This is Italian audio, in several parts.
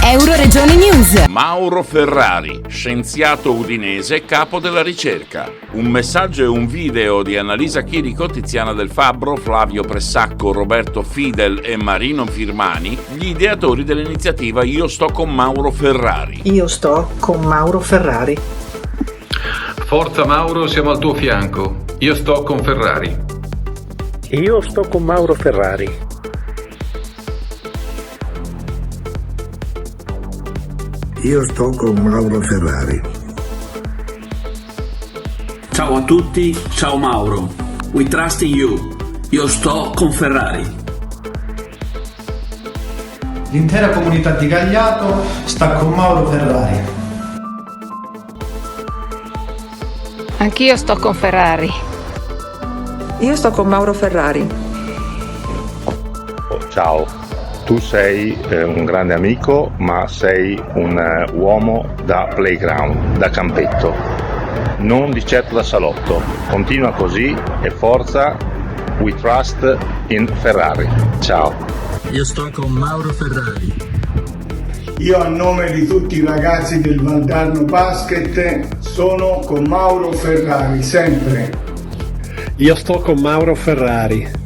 Euroregione News. Mauro Ferrari, scienziato udinese, capo della ricerca. Un messaggio e un video di Annalisa Chirico, Tiziana Del Fabbro, Flavio Pressacco, Roberto Fidel e Marino Firmani, gli ideatori dell'iniziativa Io sto con Mauro Ferrari. Io sto con Mauro Ferrari. Forza Mauro, siamo al tuo fianco. Io sto con Ferrari. Io sto con Mauro Ferrari. Io sto con Mauro Ferrari. Ciao a tutti, ciao Mauro. We trust in you. Io sto con Ferrari. L'intera comunità di Gagliato sta con Mauro Ferrari. Anch'io sto con Ferrari. Io sto con Mauro Ferrari. Ciao. Tu sei un grande amico, ma sei un uomo da playground, da campetto, non di certo da salotto. Continua così e forza, we trust in Ferrari. Ciao. Io sto con Mauro Ferrari. Io a nome di tutti i ragazzi del Valdarno Basket sono con Mauro Ferrari, sempre. Io sto con Mauro Ferrari.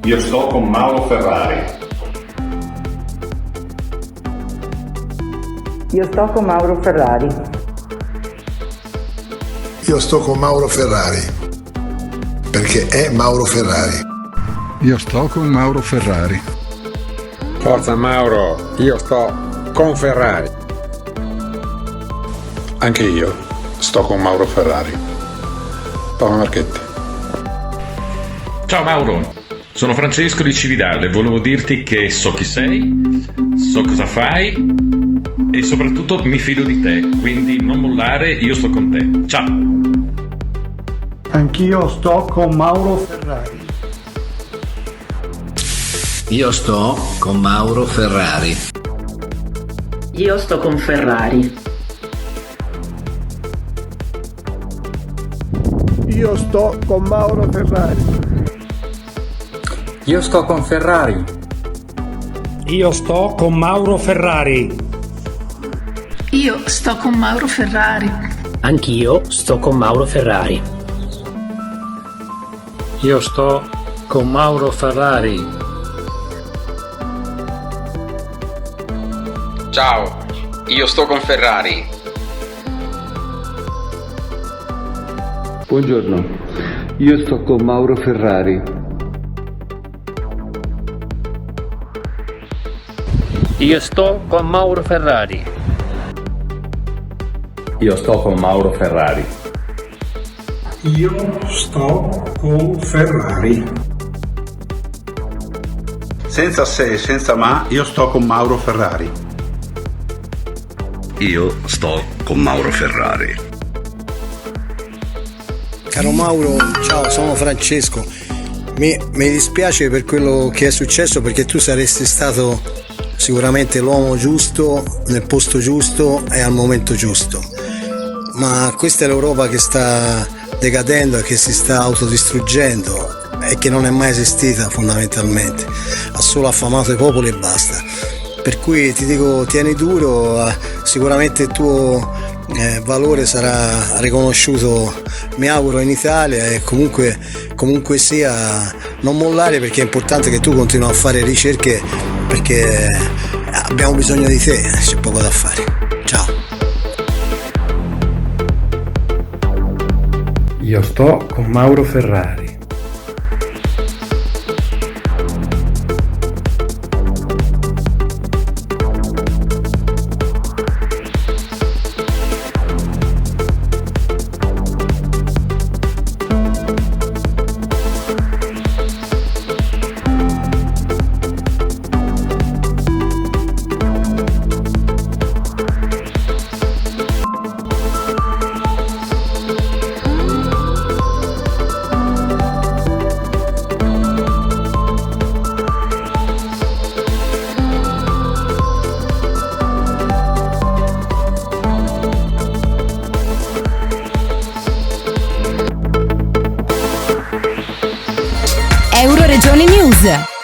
Io sto con Mauro Ferrari. Io sto con Mauro Ferrari. Io sto con Mauro Ferrari. Perché è Mauro Ferrari. Io sto con Mauro Ferrari. Forza Mauro, io sto con Ferrari. Anche io sto con Mauro Ferrari. Paolo Marchetti. Ciao Mauro. Sono Francesco di Cividale, volevo dirti che so chi sei, so cosa fai e soprattutto mi fido di te, quindi non mollare, io sto con te. Ciao! Anch'io sto con Mauro Ferrari. Io sto con Mauro Ferrari. Io sto con Ferrari. Io sto con Mauro Ferrari. Io sto con Ferrari. Io sto con Mauro Ferrari. Io sto con Mauro Ferrari. Anch'io sto con Mauro Ferrari. Io sto con Mauro Ferrari. Ciao, io sto con Ferrari. Buongiorno, io sto con Mauro Ferrari. Io sto con Mauro Ferrari. Io sto con Mauro Ferrari. Io sto con Ferrari. Senza se, senza ma, io sto con Mauro Ferrari. Io sto con Mauro Ferrari. Caro Mauro, ciao, sono Francesco. Mi dispiace per quello che è successo, perché tu saresti stato sicuramente l'uomo giusto, nel posto giusto e al momento giusto. Ma questa è l'Europa che sta decadendo e che si sta autodistruggendo e che non è mai esistita fondamentalmente. Ha solo affamato i popoli e basta. Per cui ti dico, tieni duro, sicuramente il tuo valore sarà riconosciuto, mi auguro, in Italia, e comunque sia, non mollare, perché è importante che tu continui a fare ricerche, perché abbiamo bisogno di te, c'è poco da fare. Ciao. Io sto con Mauro Ferrari. Euroregione News.